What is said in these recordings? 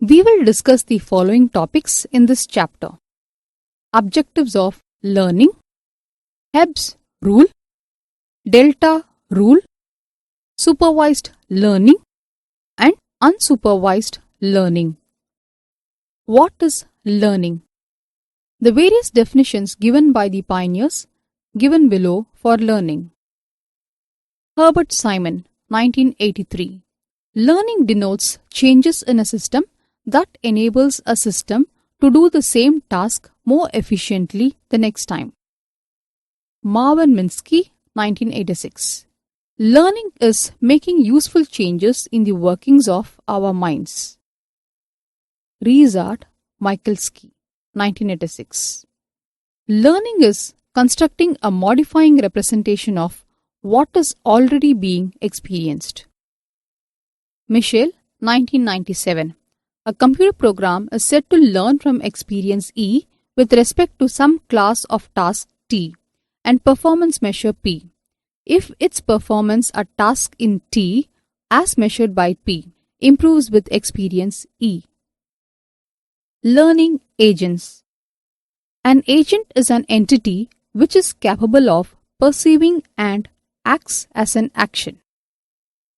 We will discuss the following topics in this chapter: objectives of learning, Hebb's rule, delta rule, supervised learning, and unsupervised learning. What is learning? The various definitions given by the pioneers given below for learning. Herbert Simon, 1983. Learning denotes changes in a system that enables a system to do the same task more efficiently the next time. Marvin Minsky, 1986. Learning is making useful changes in the workings of our minds. Ryszard Michalski, 1986. Learning is constructing a modifying representation of what is already being experienced. Michel, 1997. A computer program is said to learn from experience E with respect to some class of task T and performance measure P, if its performance at task in T, as measured by P, improves with experience E. Learning agents. An agent is an entity which is capable of perceiving and acts as an action.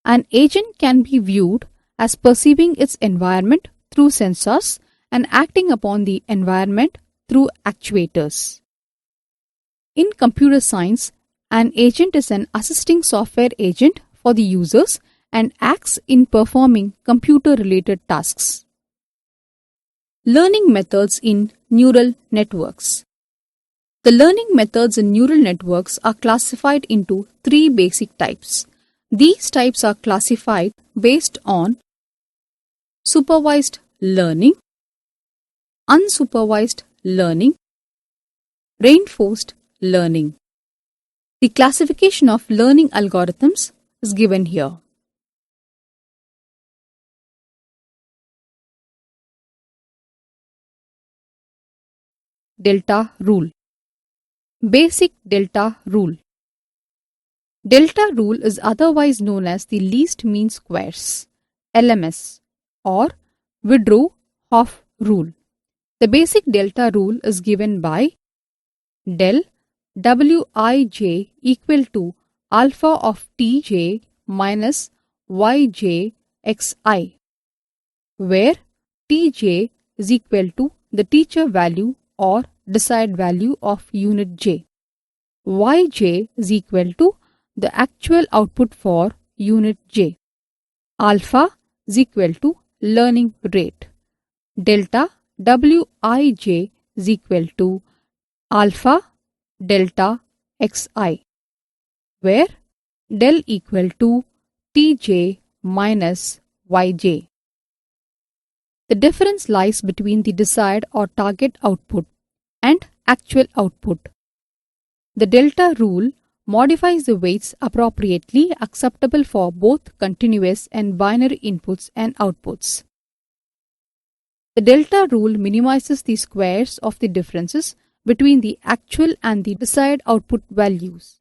An agent can be viewed as perceiving its environment through sensors and acting upon the environment through actuators. In computer science, an agent is an assisting software agent for the users and acts in performing computer-related tasks. Learning methods in neural networks. The learning methods in neural networks are classified into three basic types. These types are classified based on supervised learning, unsupervised learning, reinforced learning. The classification of learning algorithms is given here. Delta rule. Basic delta rule. Delta rule is otherwise known as the least mean squares, LMS, or Woodrow-Hoff rule. The basic delta rule is given by del Wij equal to alpha of Tj minus Yj xi, where Tj is equal to the teacher value or desired value of unit j. Yj is equal to the actual output for unit j. Alpha is equal to learning rate. Delta Wij is equal to alpha delta xi, where del equal to Tj minus Yj. The difference lies between the desired or target output and actual output. The delta rule modifies the weights appropriately acceptable for both continuous and binary inputs and outputs. The delta rule minimizes the squares of the differences between the actual and the desired output values.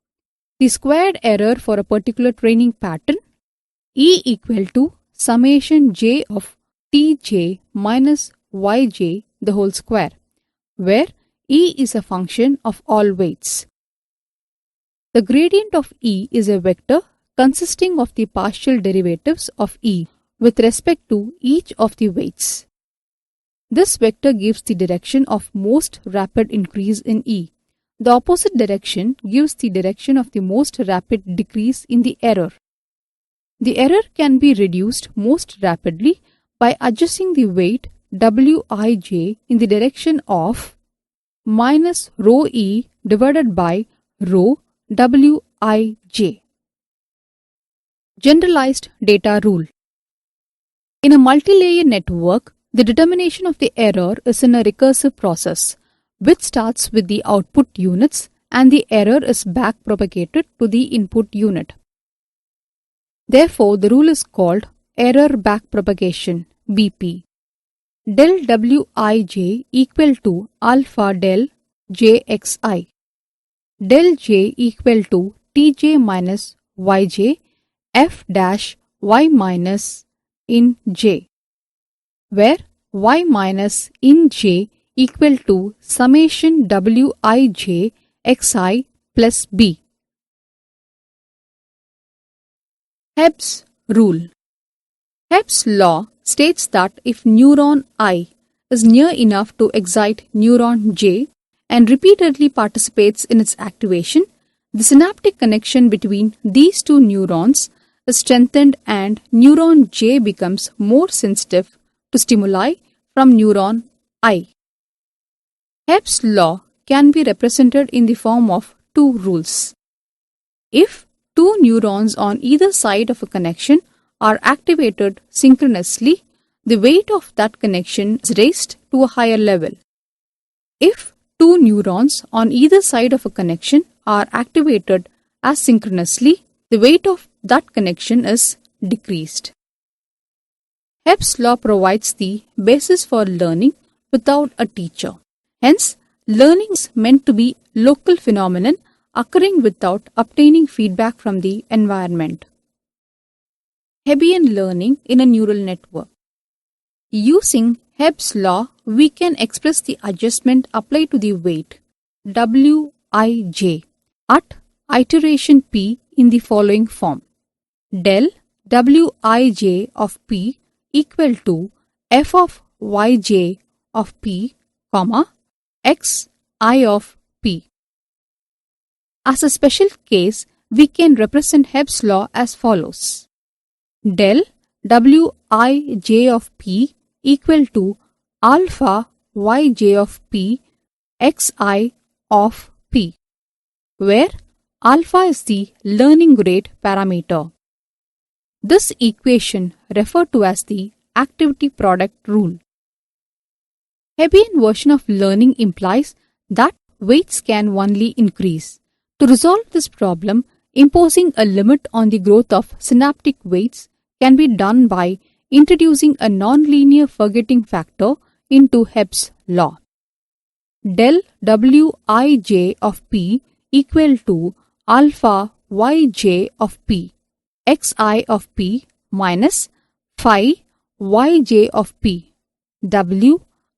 The squared error for a particular training pattern E equal to summation j of Tj minus Yj the whole square, where E is a function of all weights. The gradient of E is a vector consisting of the partial derivatives of E with respect to each of the weights. This vector gives the direction of most rapid increase in E. The opposite direction gives the direction of the most rapid decrease in the error. The error can be reduced most rapidly by adjusting the weight Wij in the direction of minus rho E divided by rho Wij. Generalized data rule. In a multi-layer network, the determination of the error is in a recursive process, which starts with the output units and the error is back-propagated to the input unit. Therefore, the rule is called error backpropagation, BP. Del Wij equal to alpha del Jxi. Del J equal to Tj minus Yj f dash y minus in J, where y minus in j equal to summation wij xi plus b. Hebb's rule. Hebb's law states that if neuron I is near enough to excite neuron J and repeatedly participates in its activation, the synaptic connection between these two neurons is strengthened and neuron J becomes more sensitive to stimuli from neuron I. Hebb's law can be represented in the form of two rules. If two neurons on either side of a connection are activated synchronously, the weight of that connection is raised to a higher level. If two neurons on either side of a connection are activated asynchronously, the weight of that connection is decreased. Hebb's law provides the basis for learning without a teacher. Hence, learning is meant to be a local phenomenon occurring without obtaining feedback from the environment. Hebbian learning in a neural network. Using Hebb's law, we can express the adjustment applied to the weight Wij at iteration p in the following form. Del Wij of p equal to f of yj of p, xi of p. As a special case, we can represent Hebb's law as follows. Del Wij of p equal to alpha yj of p xi of p, where alpha is the learning rate parameter. This equation referred to as the activity product rule. Hebbian version of learning implies that weights can only increase. To resolve this problem, imposing a limit on the growth of synaptic weights can be done by introducing a nonlinear forgetting factor into Hebb's law. Del Wij of p equal to alpha yj of p xi of p minus phi yj of p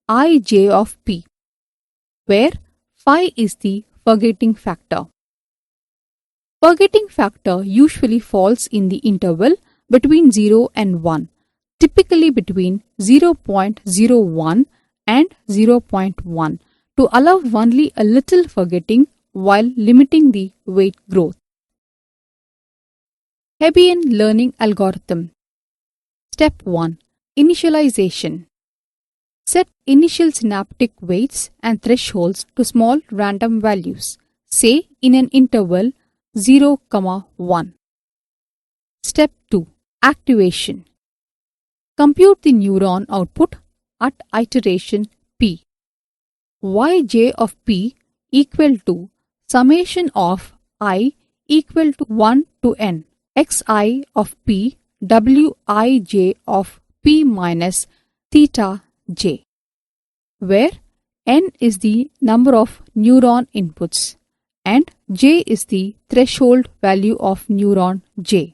wij of p, where phi is the forgetting factor. Forgetting factor usually falls in the interval between 0 and 1, typically between 0.01 and 0.1, to allow only a little forgetting while limiting the weight growth. Hebbian learning algorithm. Step 1. Initialization. Set initial synaptic weights and thresholds to small random values, say in an interval 0, 1. Step 2. Activation. Compute the neuron output at iteration p. Yj of p equal to summation of I equal to 1 to n xi of p wij of p minus theta j, where n is the number of neuron inputs and j is the threshold value of neuron j.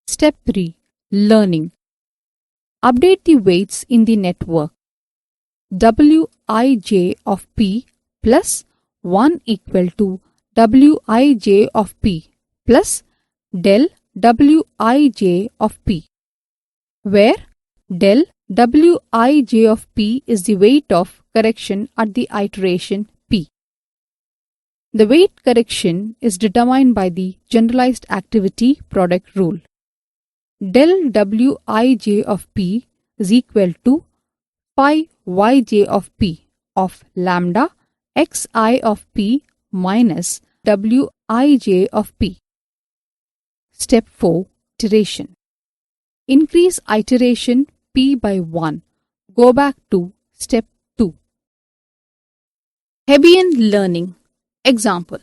Step 3. Learning. Update the weights in the network. Wij of p plus 1 equal to wij of p plus del wij of p, where del wij of p is the weight of correction at the iteration p. The weight correction is determined by the generalized activity product rule. Del wij of p is equal to phi yj of p of lambda xi of p minus wij of p. Step 4. Iteration. Increase iteration p by 1. Go back to step 2. Hebbian learning. Example.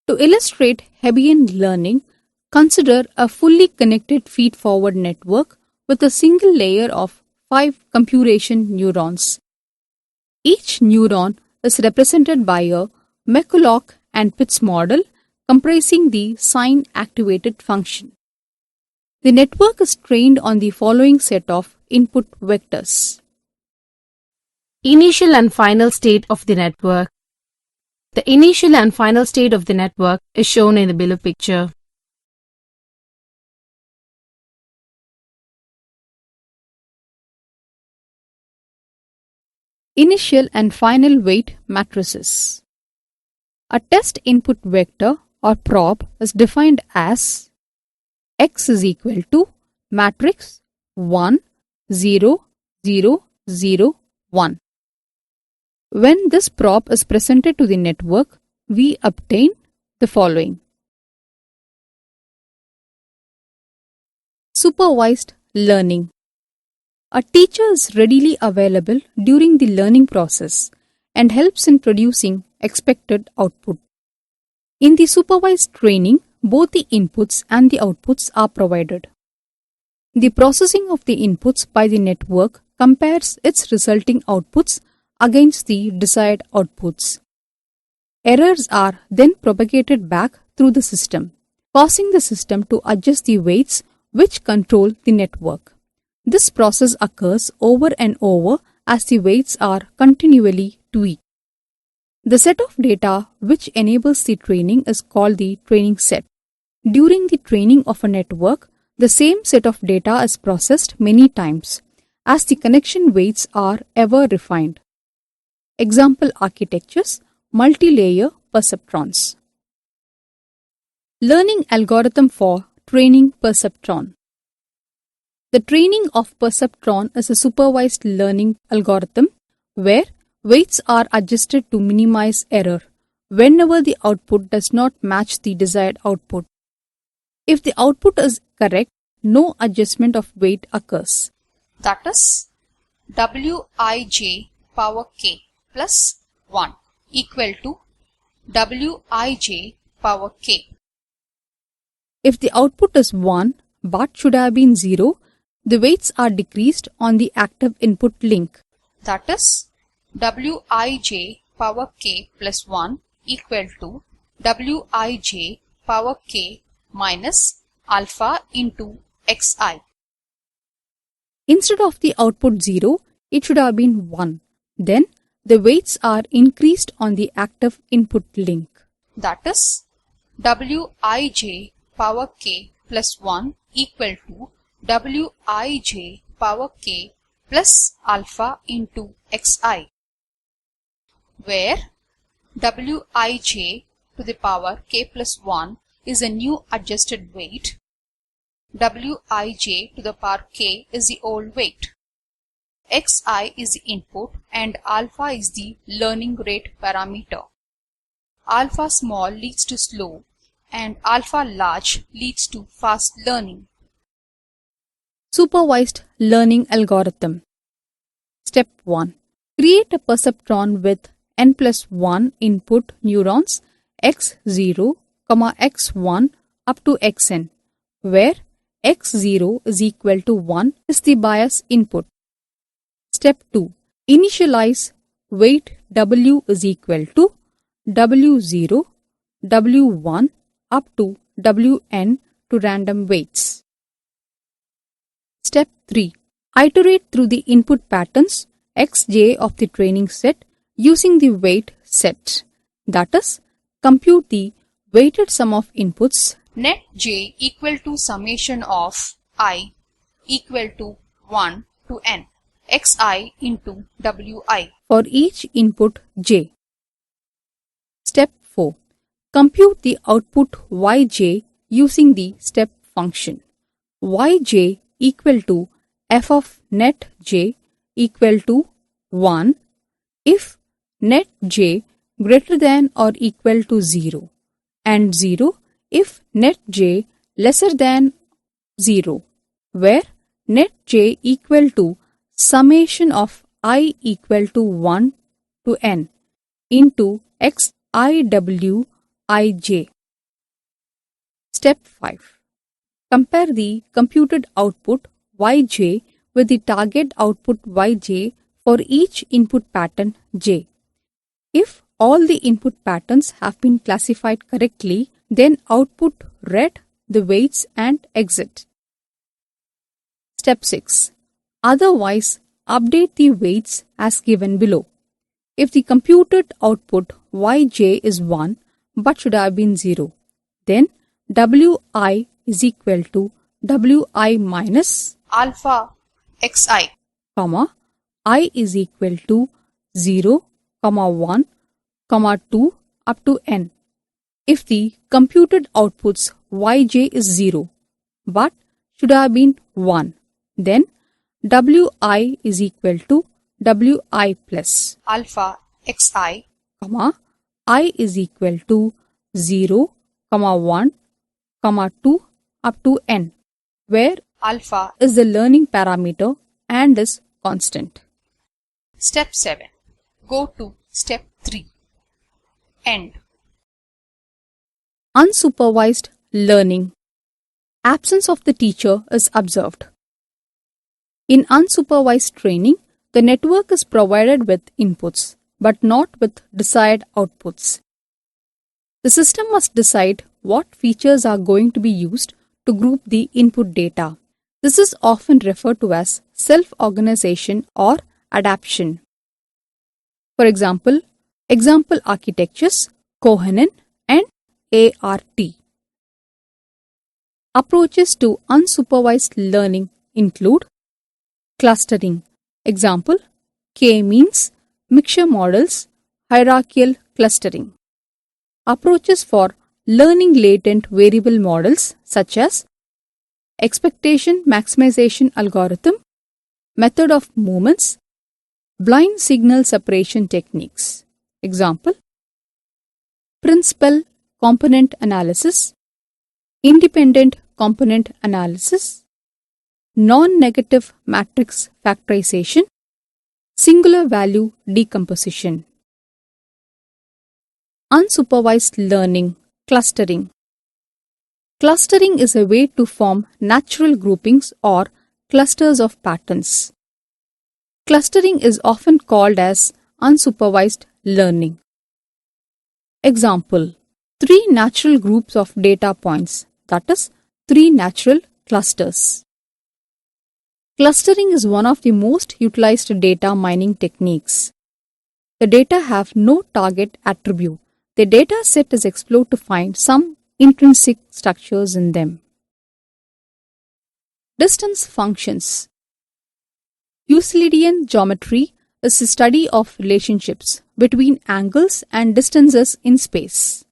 To illustrate Hebbian learning, consider a fully connected feed-forward network with a single layer of 5 computation neurons. Each neuron is represented by a McCulloch and Pitts model comprising the sign-activated function. The network is trained on the following set of input vectors. Initial and final state of the network. The initial and final state of the network is shown in the below picture. Initial and final weight matrices. A test input vector or prob is defined as x is equal to matrix 1, 0, 0, 0, 1. When this prob is presented to the network, we obtain the following. Supervised learning. A teacher is readily available during the learning process and helps in producing expected output. In the supervised training, both the inputs and the outputs are provided. The processing of the inputs by the network compares its resulting outputs against the desired outputs. Errors are then propagated back through the system, causing the system to adjust the weights which control the network. This process occurs over and over as the weights are continually tweaked. The set of data which enables the training is called the training set. During the training of a network, the same set of data is processed many times as the connection weights are ever refined. Example architectures: multi-layer perceptrons. Learning algorithm for training perceptron. The training of perceptron is a supervised learning algorithm where weights are adjusted to minimize error whenever the output does not match the desired output. If the output is correct, no adjustment of weight occurs. That is Wij power k plus 1 equal to Wij power k. If the output is 1 but should have been 0, the weights are decreased on the active input link. That is Wij power k plus 1 equal to Wij power k minus alpha into xi. Instead of the output 0, it should have been 1. Then the weights are increased on the active input link. That is Wij power k plus 1 equal to Wij power k plus alpha into xi, where Wij to the power k plus 1 is a new adjusted weight. Wij to the power k is the old weight. Xi is the input and alpha is the learning rate parameter. Alpha small leads to slow and alpha large leads to fast learning. Supervised learning algorithm. Step 1. Create a perceptron with n plus 1 input neurons x0, x1 up to xn, where x0 is equal to 1 is the bias input. Step 2. Initialize weight W is equal to W0, W1 up to Wn to random weights. Step 3. Iterate through the input patterns xj of the training set using the weight set. That is, compute the weighted sum of inputs Net j equal to summation of I equal to 1 to n xi into wi. for each input j. Step 4. Compute the output yj using the step function. Yj equal to f of net j equal to 1 if net j greater than or equal to 0 and 0 if net j lesser than 0, where net j equal to summation of I equal to 1 to n into xiwij. Step 5. Compare the computed output yj with the target output yj for each input pattern j. If all the input patterns have been classified correctly, then output read the weights and exit. Step 6. Otherwise, update the weights as given below. If the computed output yj is 1 but should have been 0, then wi is equal to wi minus alpha xi. comma I is equal to 0, 1, 2 up to n. If the computed outputs yj is 0 but should have been 1, then wi is equal to wi plus Alpha xi. comma I is equal to 0, 1, 2 up to n, where Alpha. is the learning parameter and is constant. Step 7. Go to step 3. End. Unsupervised learning. Absence of the teacher is observed. In unsupervised training, the network is provided with inputs but not with desired outputs. The system must decide what features are going to be used to group the input data. This is often referred to as self-organization or adaptation. For example architectures, Kohanen and ART. Approaches to unsupervised learning include clustering. Example, K-means mixture models, hierarchical clustering. Approaches for learning latent variable models such as expectation maximization algorithm, method of movements, blind signal separation techniques. Example, principal component analysis, independent component analysis, non-negative matrix factorization, singular value decomposition. Unsupervised learning, clustering. Clustering is a way to form natural groupings or clusters of patterns. Clustering is often called as unsupervised learning. Example, 3 natural groups of data points, that is, 3 natural clusters. Clustering is one of the most utilized data mining techniques. The data have no target attribute. The data set is explored to find some intrinsic structures in them. Distance functions. Euclidean geometry is the study of relationships between angles and distances in space.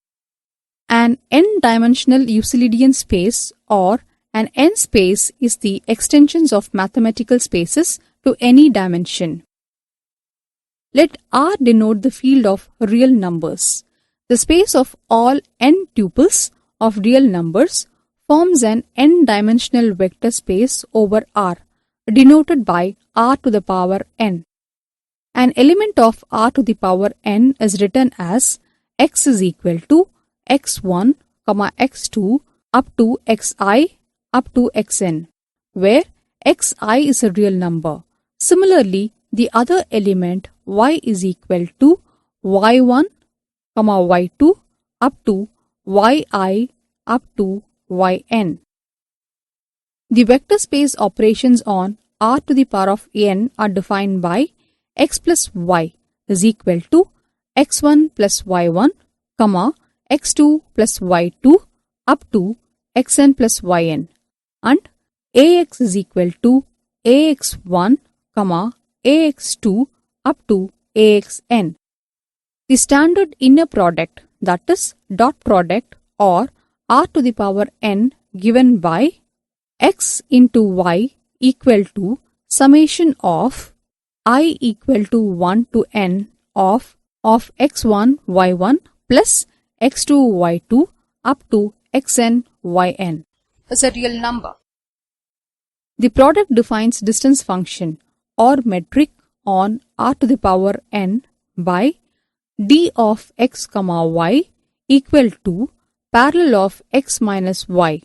An n-dimensional Euclidean space or an n-space is the extensions of mathematical spaces to any dimension. Let R denote the field of real numbers. The space of all n tuples of real numbers forms an n-dimensional vector space over R, denoted by R to the power n. An element of R to the power n is written as x is equal to x1, x2 up to xi up to xn, where xi is a real number. Similarly, the other element y is equal to y1, y2 up to yi up to yn. The vector space operations on R to the power of n are defined by x plus y is equal to x1 plus y1, x2 plus y2 up to xn plus yn, and ax is equal to ax1, ax2 up to axn. The standard inner product, that is dot product or R to the power n given by x into y equal to summation of I equal to 1 to n of x1 y1 plus x2 y2 up to xn yn is a real number. The product defines distance function or metric on R to the power n by d of x, y equal to parallel of x minus y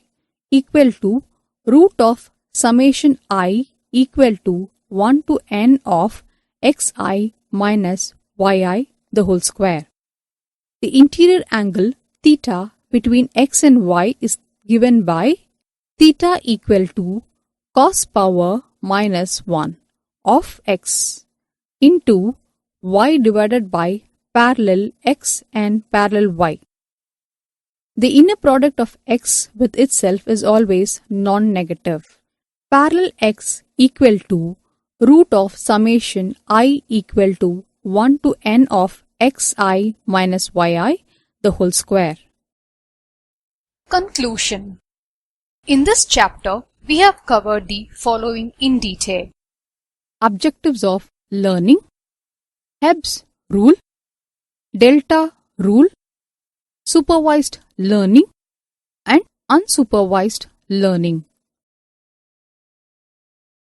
equal to root of summation I equal to 1 to n of xi minus yi the whole square. The interior angle theta between x and y is given by theta equal to cos power minus 1 of x into y divided by parallel x and parallel y. The inner product of x with itself is always non-negative. Parallel x equal to root of summation I equal to 1 to n of xi minus yi the whole square. Conclusion. In this chapter, we have covered the following in detail. Objectives of learning, Hebb's rule, delta rule, supervised learning and unsupervised learning.